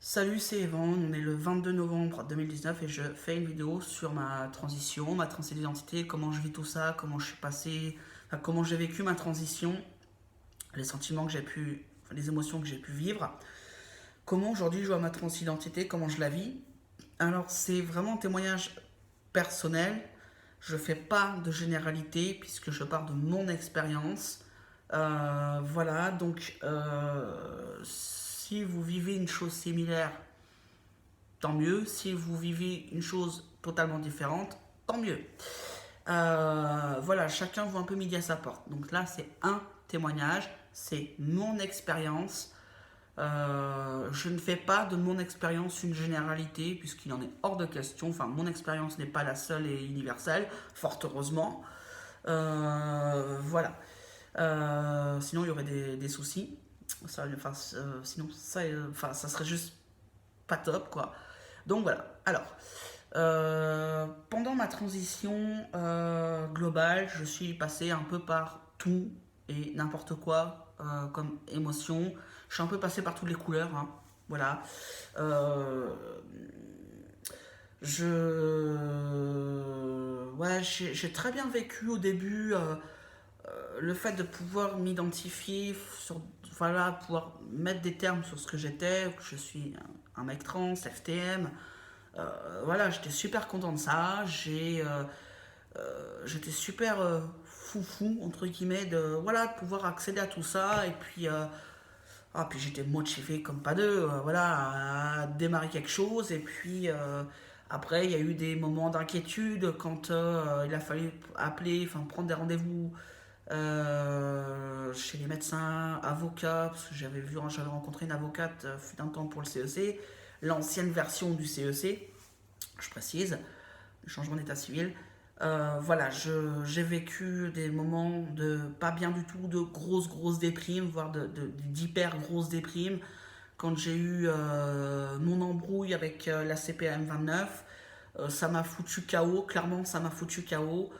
Salut, c'est Evan, on est le 22 novembre 2019 et je fais une vidéo sur ma transition, ma transition d'identité, comment je vis tout ça, comment je suis passé, enfin, comment j'ai vécu ma transition, les sentiments que j'ai pu, enfin, les émotions que j'ai pu vivre, comment aujourd'hui je vois ma transition d'identité, comment je la vis. Alors c'est vraiment un témoignage personnel, je fais pas de généralité puisque je pars de mon expérience. Voilà, donc si vous vivez une chose similaire, tant mieux. Si vous vivez une chose totalement différente, tant mieux. Voilà, chacun voit un peu midi à sa porte. Donc là, c'est un témoignage, c'est mon expérience. Je ne fais pas de mon expérience une généralité, puisqu'il en est hors de question. Enfin, mon expérience n'est pas la seule et universelle, fort heureusement. Voilà. Sinon, il y aurait des soucis. Ça, enfin, sinon, ça, enfin, ça serait juste pas top, quoi. Donc voilà. Alors, pendant ma transition globale, je suis passé un peu par tout et n'importe quoi comme émotion. Je suis un peu passé par toutes les couleurs, hein. Voilà. Euh, ouais, j'ai très bien vécu au début le fait de pouvoir m'identifier sur, voilà, pouvoir mettre des termes sur ce que j'étais, que je suis un mec trans, FTM. Voilà, j'étais super content de ça. J'étais super foufou entre guillemets de voilà de pouvoir accéder à tout ça et puis puis j'étais motivé comme pas deux, voilà, à démarrer quelque chose et puis après il y a eu des moments d'inquiétude quand il a fallu appeler, enfin prendre des rendez-vous chez les médecins, avocats, parce que j'avais rencontré une avocate fut un temps pour le CEC, l'ancienne version du CEC, je précise, le changement d'état civil. Voilà, j'ai vécu des moments de pas bien du tout, de grosses déprimes, voire d'hyper grosses déprimes. Quand j'ai eu mon embrouille avec la CPM 29, ça m'a foutu KO, clairement ça m'a foutu KO.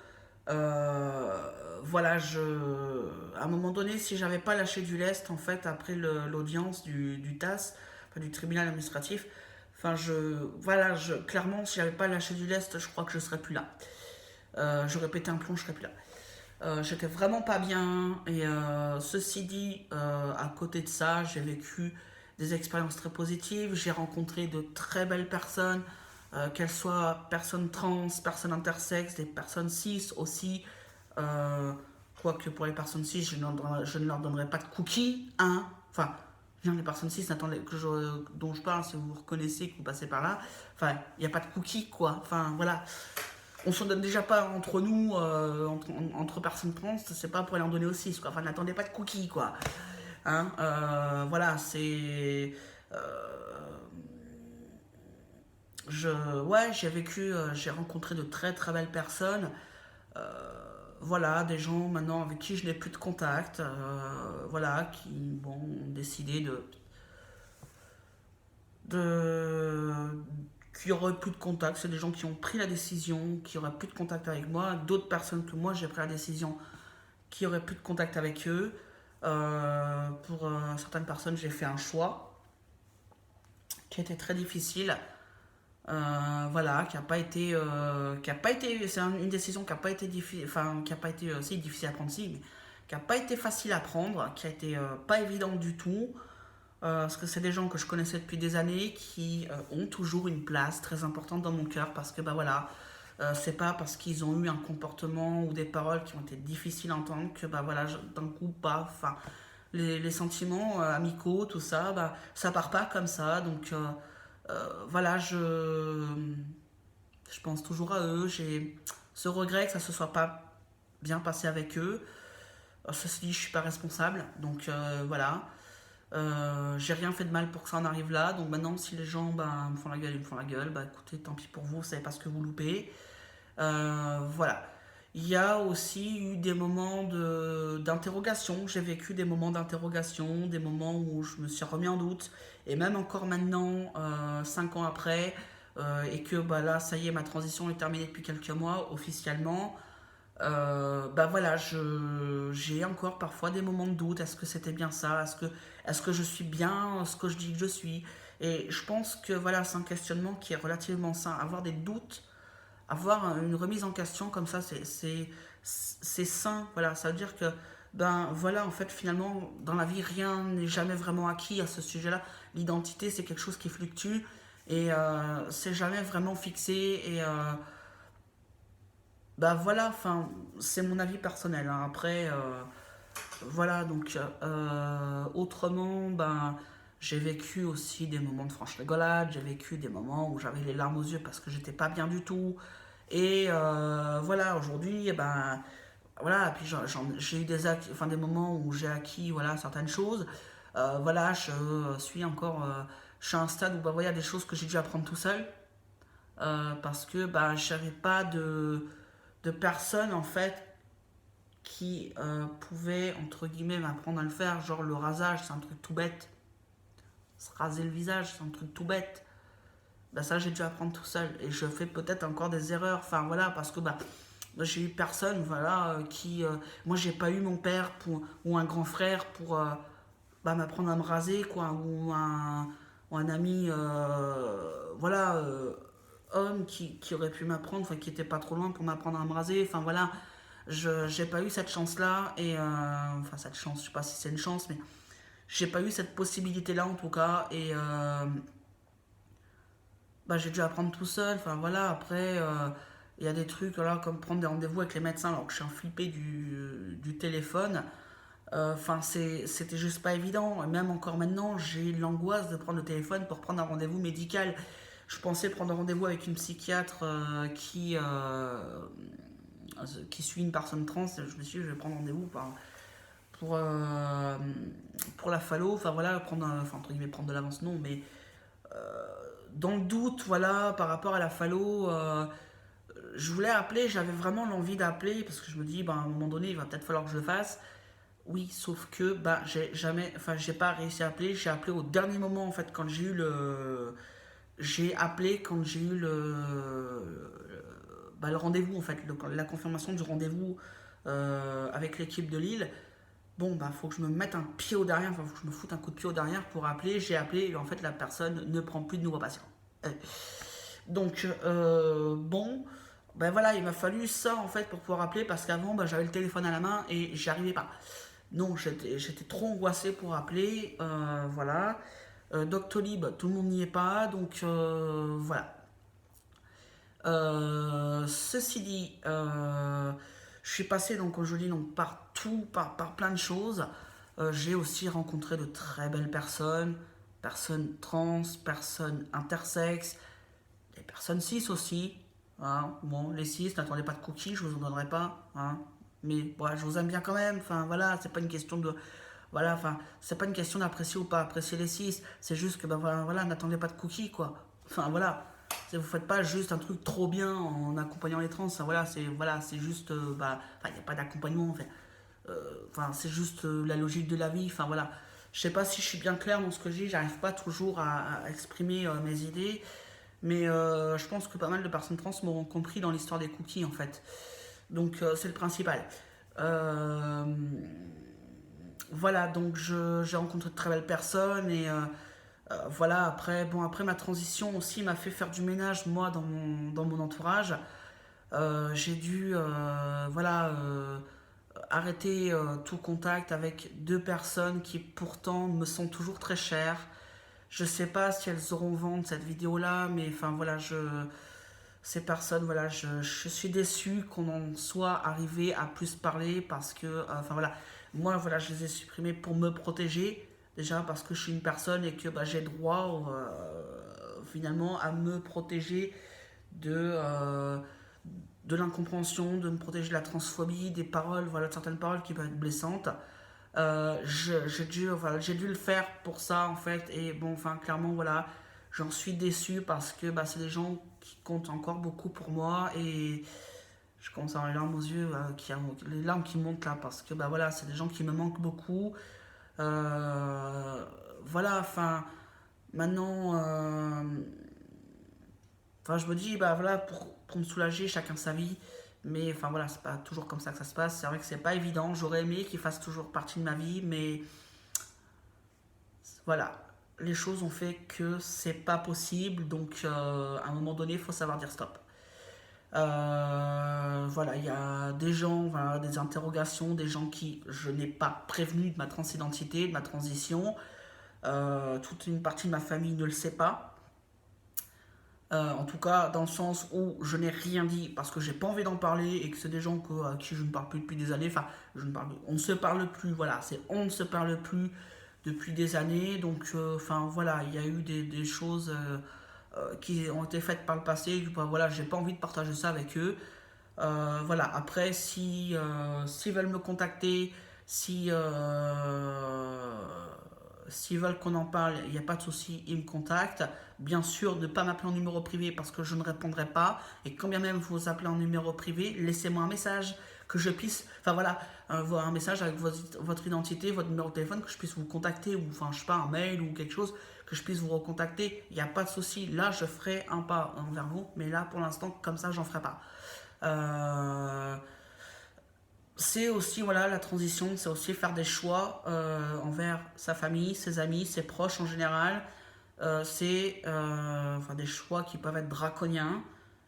Voilà, à un moment donné, si j'avais pas lâché du lest, en fait, après l'audience du TAS, enfin, du tribunal administratif, enfin, voilà, clairement, si j'avais pas lâché du lest, je crois que je serais plus là. J'aurais pété un plomb, je serais plus là. J'étais vraiment pas bien, et ceci dit, à côté de ça, j'ai vécu des expériences très positives, j'ai rencontré de très belles personnes, qu'elles soient personnes trans, personnes intersexes, des personnes cis aussi. Euh, Quoique pour les personnes cis, je ne leur donnerai pas de cookies, hein. Enfin, non, les personnes cis, attendez, dont je parle, si vous vous reconnaissez, que vous passez par là, enfin, il n'y a pas de cookies, quoi. Enfin, voilà. On s'en donne déjà pas entre nous, entre personnes trans, c'est pas pour aller en donner aux cis, quoi. Enfin, n'attendez pas de cookies, quoi. Hein, voilà, c'est. Ouais, j'ai vécu, j'ai rencontré de très belles personnes. Voilà, des gens maintenant avec qui je n'ai plus de contact, voilà, qui bon, ont décidé de qu'il n'y aurait plus de contact. C'est des gens qui ont pris la décision, qui n'auraient plus de contact avec moi. D'autres personnes que moi j'ai pris la décision, qui n'auraient plus de contact avec eux. Pour certaines personnes, j'ai fait un choix qui a été très difficile. Voilà, qui a pas été, c'est une décision qui a pas été difficile, enfin, qui a pas été si difficile à prendre, si, mais qui a pas été facile à prendre, qui a été pas évidente du tout, parce que c'est des gens que je connaissais depuis des années qui ont toujours une place très importante dans mon cœur, parce que bah voilà, c'est pas parce qu'ils ont eu un comportement ou des paroles qui ont été difficiles à entendre que bah voilà, d'un coup, pas, enfin, les sentiments amicaux, tout ça, bah ça part pas comme ça, donc voilà, je pense toujours à eux. J'ai ce regret que ça se soit pas bien passé avec eux. Ceci dit, je suis pas responsable, donc voilà. J'ai rien fait de mal pour que ça en arrive là, donc maintenant si les gens me font la gueule, ils me font la gueule, bah écoutez, tant pis pour vous, vous savez pas ce que vous loupez. Voilà. Il y a aussi eu des moments d'interrogation. J'ai vécu des moments d'interrogation, des moments où je me suis remis en doute. Et même encore maintenant, 5 ans après, et que bah là, ça y est, ma transition est terminée depuis quelques mois officiellement. Bah voilà, j'ai encore parfois des moments de doute. Est-ce que c'était bien ça? Est-ce que je suis bien ce que je dis que je suis? Et je pense que voilà, c'est un questionnement qui est relativement sain. Avoir des doutes, avoir une remise en question comme ça, c'est sain. Voilà, ça veut dire que, ben voilà, en fait, finalement, dans la vie, rien n'est jamais vraiment acquis à ce sujet-là. L'identité, c'est quelque chose qui fluctue et c'est jamais vraiment fixé. Et ben voilà, enfin, c'est mon avis personnel, hein. Après, voilà, donc autrement, ben, j'ai vécu aussi des moments de franche rigolade, j'ai vécu des moments où j'avais les larmes aux yeux parce que j'étais pas bien du tout. Et voilà, aujourd'hui, eh ben, voilà, puis j'ai eu enfin, des moments où j'ai acquis voilà, certaines choses. Voilà, je suis encore, je suis à un stade où bah, voilà, il y a des choses que j'ai dû apprendre tout seul parce que bah, je n'avais pas de personne en fait qui pouvait, entre guillemets, m'apprendre à le faire. Genre le rasage, c'est un truc tout bête. Se raser le visage, c'est un truc tout bête. Bah ça, j'ai dû apprendre tout seul. Et je fais peut-être encore des erreurs. Enfin voilà, parce que bah, j'ai eu personne voilà, qui... moi, j'ai pas eu mon père ou un grand frère pour bah, m'apprendre à me raser, quoi. Ou un ami, voilà, homme qui aurait pu m'apprendre, enfin qui était pas trop loin pour m'apprendre à me raser. Enfin voilà, je j'ai pas eu cette chance-là. Et enfin, cette chance, je sais pas si c'est une chance, mais j'ai pas eu cette possibilité-là en tout cas. Et bah, j'ai dû apprendre tout seul. Enfin voilà, après, il y a des trucs voilà, comme prendre des rendez-vous avec les médecins alors que je suis un flippé du téléphone. Enfin, c'était juste pas évident. Et même encore maintenant, j'ai l'angoisse de prendre le téléphone pour prendre un rendez-vous médical. Je pensais prendre un rendez-vous avec une psychiatre qui suit une personne trans. Je me suis dit, je vais prendre rendez-vous pour, euh, pour la phallo. Enfin voilà, prendre, enfin, entre guillemets, prendre de l'avance, non, mais dans le doute, voilà, par rapport à la phallo, je voulais appeler, j'avais vraiment l'envie d'appeler parce que je me dis, ben, à un moment donné, il va peut-être falloir que je le fasse. Oui, sauf que bah, j'ai pas réussi à appeler. J'ai appelé au dernier moment en fait quand j'ai eu j'ai appelé quand j'ai eu bah, le rendez-vous en fait, la confirmation du rendez-vous avec l'équipe de Lille. Bon, bah, faut que je me mette un pied au derrière, enfin, faut que je me foute un coup de pied au derrière pour appeler. J'ai appelé et en fait, la personne ne prend plus de nouveaux patients. Donc, bon, ben voilà, il m'a fallu ça en fait pour pouvoir appeler parce qu'avant, bah, j'avais le téléphone à la main et j'y arrivais pas. Non, j'étais trop angoissé pour appeler, voilà. Doctolib, tout le monde n'y est pas, donc voilà. Ceci dit, je suis passé donc comme je dis donc par tout, par plein de choses. J'ai aussi rencontré de très belles personnes, personnes trans, personnes intersexes, des personnes cis aussi. Hein. Bon, les cis, n'attendez pas de cookies, je vous en donnerai pas. Hein. Mais voilà, je vous aime bien quand même. Enfin voilà, c'est pas une question de voilà, enfin c'est pas une question d'apprécier ou pas apprécier les cis. C'est juste que ben voilà, n'attendez pas de cookies quoi. Enfin voilà, vous faites pas juste un truc trop bien en accompagnant les trans. Enfin, voilà, c'est juste bah, il n'y a pas d'accompagnement en fait. Enfin, c'est juste la logique de la vie. Enfin voilà, je sais pas si je suis bien clair dans ce que je dis. J'arrive pas toujours à exprimer mes idées. Mais je pense que pas mal de personnes trans m'auront compris dans l'histoire des cookies en fait. Donc c'est le principal. Euh, voilà, donc j'ai rencontré de très belles personnes et voilà, après, bon, après ma transition aussi m'a fait faire du ménage moi dans mon entourage. J'ai dû voilà, arrêter tout contact avec deux personnes qui pourtant me sont toujours très chères. Je sais pas si elles auront vendre cette vidéo là, mais enfin voilà, ces personnes, voilà, je suis déçu qu'on en soit arrivé à plus parler parce que, enfin voilà, moi voilà, je les ai supprimés pour me protéger, déjà parce que je suis une personne et que bah, j'ai droit finalement à me protéger de, de l'incompréhension, de me protéger de la transphobie, des paroles, voilà, de certaines paroles qui peuvent être blessantes. J'ai dû le faire pour ça en fait et bon enfin clairement voilà j'en suis déçu parce que bah, c'est des gens qui comptent encore beaucoup pour moi et je commence à avoir les larmes aux yeux les larmes qui montent là parce que bah voilà c'est des gens qui me manquent beaucoup. Voilà enfin maintenant enfin je me dis bah voilà pour me soulager chacun sa vie mais enfin voilà c'est pas toujours comme ça que ça se passe, c'est vrai que c'est pas évident, j'aurais aimé qu'ils fassent toujours partie de ma vie mais voilà, les choses ont fait que c'est pas possible, donc à un moment donné, il faut savoir dire stop. Voilà, il y a des gens, voilà, des interrogations, des gens qui je n'ai pas prévenu de ma transidentité, de ma transition. Toute une partie de ma famille ne le sait pas. En tout cas, dans le sens où je n'ai rien dit parce que j'ai pas envie d'en parler et que c'est des gens à qui je ne parle plus depuis des années. Enfin, on ne se parle plus, voilà, c'est on ne se parle plus depuis des années. Donc, enfin, voilà, il y a eu des choses qui ont été faites par le passé. Bah, voilà, j'ai pas envie de partager ça avec eux. Voilà, après, si s'ils veulent me contacter, si s'ils veulent qu'on en parle, il n'y a pas de souci, ils me contactent. Bien sûr, ne pas m'appeler en numéro privé parce que je ne répondrai pas. Et quand bien même vous appelez en numéro privé, laissez-moi un message que je puisse, enfin voilà, un message avec votre identité, votre numéro de téléphone, que je puisse vous contacter, ou enfin je sais pas, un mail ou quelque chose, que je puisse vous recontacter. Il n'y a pas de souci. Là, je ferai un pas envers vous, mais là, pour l'instant, comme ça, j'en ferai pas. Euh, c'est aussi, voilà, la transition, c'est aussi faire des choix envers sa famille, ses amis, ses proches en général. C'est enfin, des choix qui peuvent être draconiens,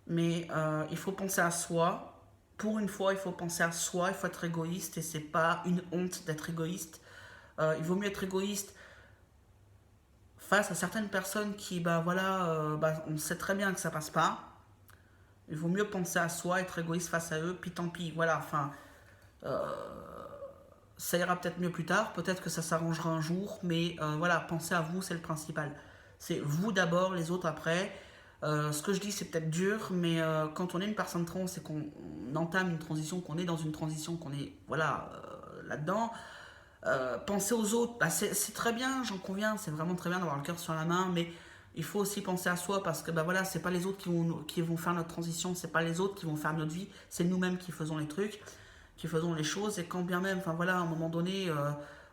mais il faut penser à soi. Pour une fois, il faut penser à soi, il faut être égoïste et c'est pas une honte d'être égoïste. Il vaut mieux être égoïste face à certaines personnes qui, bah voilà, on sait très bien que ça passe pas. Il vaut mieux penser à soi, être égoïste face à eux, puis tant pis, voilà, enfin, euh, ça ira peut-être mieux plus tard, peut-être que ça s'arrangera un jour, mais voilà, pensez à vous, c'est le principal. C'est vous d'abord, les autres après. Ce que je dis, c'est peut-être dur, mais quand on est une personne trans et qu'on entame une transition, qu'on est dans une transition, qu'on est voilà là-dedans, penser aux autres, bah, c'est très bien, j'en conviens, c'est vraiment très bien d'avoir le cœur sur la main, mais il faut aussi penser à soi parce que bah voilà, c'est pas les autres qui vont faire notre transition, c'est pas les autres qui vont faire notre vie, c'est nous-mêmes qui faisons les trucs, qui faisons les choses et quand bien même, enfin voilà, à un moment donné,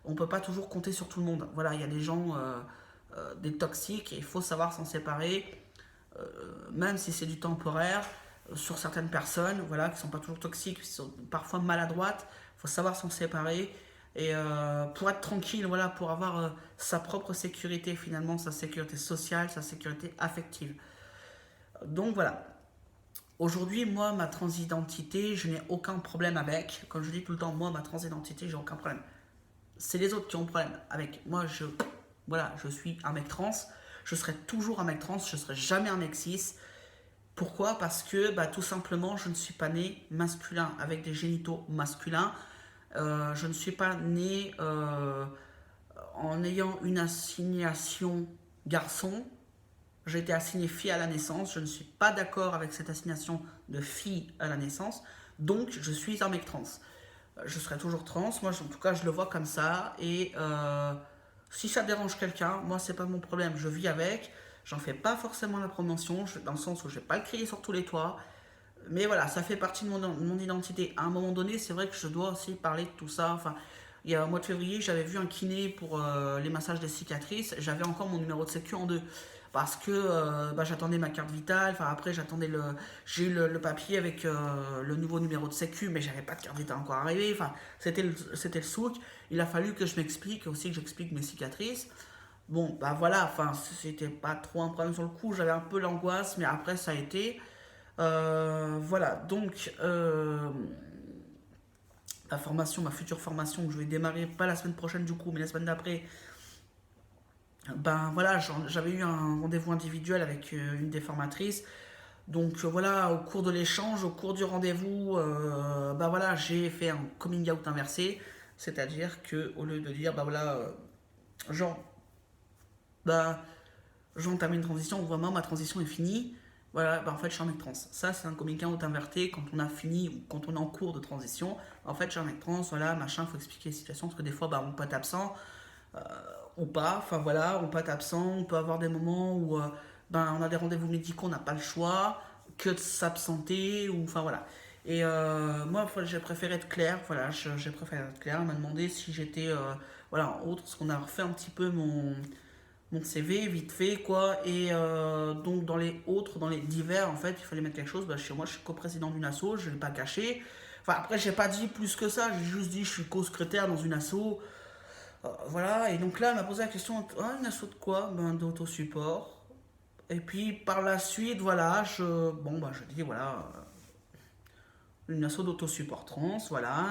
on peut pas toujours compter sur tout le monde. Voilà, il y a des gens, des toxiques et il faut savoir s'en séparer, euh, même si c'est du temporaire, sur certaines personnes, voilà, qui sont pas toujours toxiques, qui sont parfois maladroites, il faut savoir s'en séparer et pour être tranquille, voilà, pour avoir sa propre sécurité finalement, sa sécurité sociale, sa sécurité affective. Donc voilà. Aujourd'hui, moi, ma transidentité, je n'ai aucun problème avec. Comme je dis tout le temps, moi, ma transidentité, j'ai aucun problème. C'est les autres qui ont problème avec. Moi, voilà, je suis un mec trans. Je serai toujours un mec trans. Je serai jamais un mec cis. Pourquoi? Parce que, bah, tout simplement, je ne suis pas né masculin avec des génitaux masculins. Je ne suis pas né en ayant une assignation garçon. J'ai été assigné fille à la naissance. Je ne suis pas d'accord avec cette assignation de fille à la naissance. Donc, je suis un mec trans. Je serai toujours trans. Moi, en tout cas, je le vois comme ça. Et si ça dérange quelqu'un, moi, c'est pas mon problème. Je vis avec. J'en fais pas forcément la promotion, dans le sens où je vais pas le crier sur tous les toits. Mais voilà, ça fait partie de mon identité. À un moment donné, c'est vrai que je dois aussi parler de tout ça. Enfin, il y a un mois de février, j'avais vu un kiné pour les massages des cicatrices. J'avais encore mon numéro de sécu en deux. Parce que bah, j'attendais ma carte vitale. Enfin, après, j'ai eu le papier avec le nouveau numéro de sécu, mais j'avais pas de carte vitale encore arrivée. Enfin, c'était le souk. Il a fallu que je m'explique, aussi que j'explique mes cicatrices. Bon, bah voilà, enfin, c'était pas trop un problème sur le coup. J'avais un peu l'angoisse, mais après, ça a été. Voilà, donc la formation, ma future formation que je vais démarrer, pas la semaine prochaine du coup, mais la semaine d'après, ben voilà, j'avais eu un rendez-vous individuel avec une des formatrices. Donc voilà, au cours de l'échange, au cours du rendez-vous, ben voilà, j'ai fait un coming out inversé, c'est-à-dire que au lieu de dire, bah voilà, genre, bah j'entame une transition, ou vraiment ma transition est finie, voilà, bah en fait je suis un mec trans. Ça c'est un coming out inversé quand on a fini ou quand on est en cours de transition. En fait je suis un mec trans, voilà, machin, faut expliquer les situations parce que des fois bah on peut être absent euh, ou pas, enfin voilà, on peut être absent, on peut avoir des moments où ben, on a des rendez-vous médicaux, on n'a pas le choix que de s'absenter, ou enfin voilà. Et moi j'ai préféré être clair, voilà, j'ai préféré être clair, on m'a demandé si j'étais, voilà, autre, parce qu'on a refait un petit peu mon CV vite fait quoi, et donc dans les autres, dans les divers en fait, il fallait mettre quelque chose, bah, chez moi je suis coprésident d'une asso, je ne l'ai pas caché. Enfin après j'ai pas dit plus que ça, j'ai juste dit je suis co-secrétaire dans une asso. Voilà, et donc là, elle m'a posé la question, ah, une asso de quoi? Ben, d'autosupport. Et puis par la suite, voilà, bon, bah, je dis, voilà, une asso d'autosupport trans, voilà,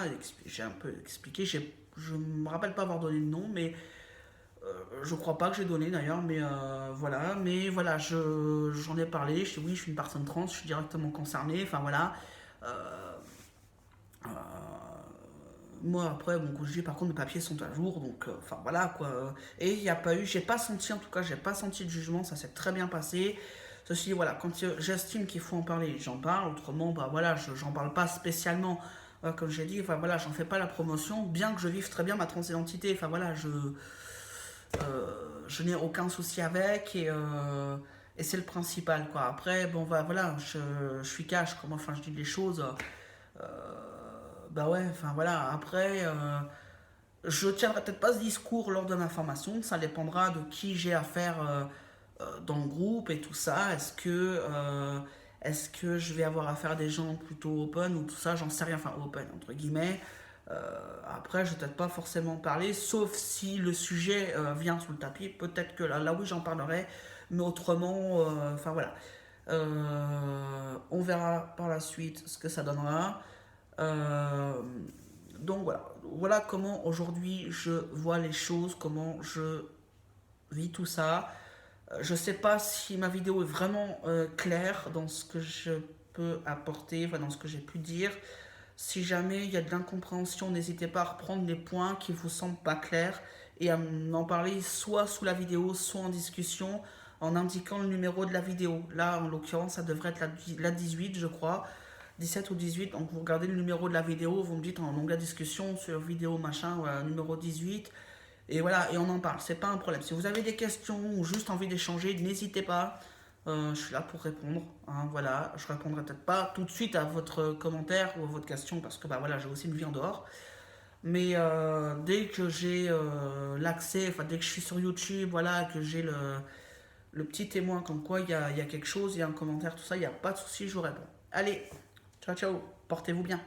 j'ai un peu expliqué, je me rappelle pas avoir donné de nom, mais je crois pas que j'ai donné d'ailleurs, mais voilà, j'en ai parlé, je dis oui, je suis une personne trans, je suis directement concernée, enfin voilà. Euh, euh, Moi après, bon, comme je dis, par contre, mes papiers sont à jour, donc enfin voilà quoi. Et il n'y a pas eu, j'ai pas senti, en tout cas, j'ai pas senti de jugement, ça s'est très bien passé. Ceci dit, voilà, quand j'estime qu'il faut en parler, j'en parle, autrement, bah voilà, j'en parle pas spécialement. Comme j'ai dit, enfin voilà, j'en fais pas la promotion, bien que je vive très bien ma transidentité, enfin voilà, je n'ai aucun souci avec et c'est le principal quoi. Après, bon voilà, je suis cash, comment enfin je dis les choses. Euh, Bah ouais, enfin voilà, après, je tiendrai peut-être pas ce discours lors de ma formation, ça dépendra de qui j'ai affaire dans le groupe et tout ça. Est-ce que je vais avoir affaire à des gens plutôt open ou tout ça, j'en sais rien, enfin open entre guillemets. Après, je vais peut-être pas forcément parler, sauf si le sujet vient sous le tapis, peut-être que là oui j'en parlerai, mais autrement, enfin voilà. On verra par la suite ce que ça donnera. Euh, donc voilà comment aujourd'hui je vois les choses, comment je vis tout ça. Je sais pas si ma vidéo est vraiment claire dans ce que je peux apporter, enfin dans ce que j'ai pu dire. Si jamais il y a de l'incompréhension, n'hésitez pas à reprendre les points qui vous semblent pas clairs et à m'en parler soit sous la vidéo, soit en discussion, en indiquant le numéro de la vidéo. Là, en l'occurrence, ça devrait être la 18, je crois. 17 ou 18, donc vous regardez le numéro de la vidéo, vous me dites en onglet discussion sur vidéo machin, voilà, numéro 18, et voilà, et on en parle, c'est pas un problème. Si vous avez des questions ou juste envie d'échanger, n'hésitez pas, je suis là pour répondre, hein, voilà, je répondrai peut-être pas tout de suite à votre commentaire ou à votre question, parce que bah voilà, j'ai aussi une vie en dehors, mais dès que j'ai l'accès, enfin dès que je suis sur YouTube, voilà, que j'ai le petit témoin comme quoi il y a quelque chose, il y a un commentaire, tout ça, il n'y a pas de souci, je vous réponds. Allez, ciao ciao, portez-vous bien.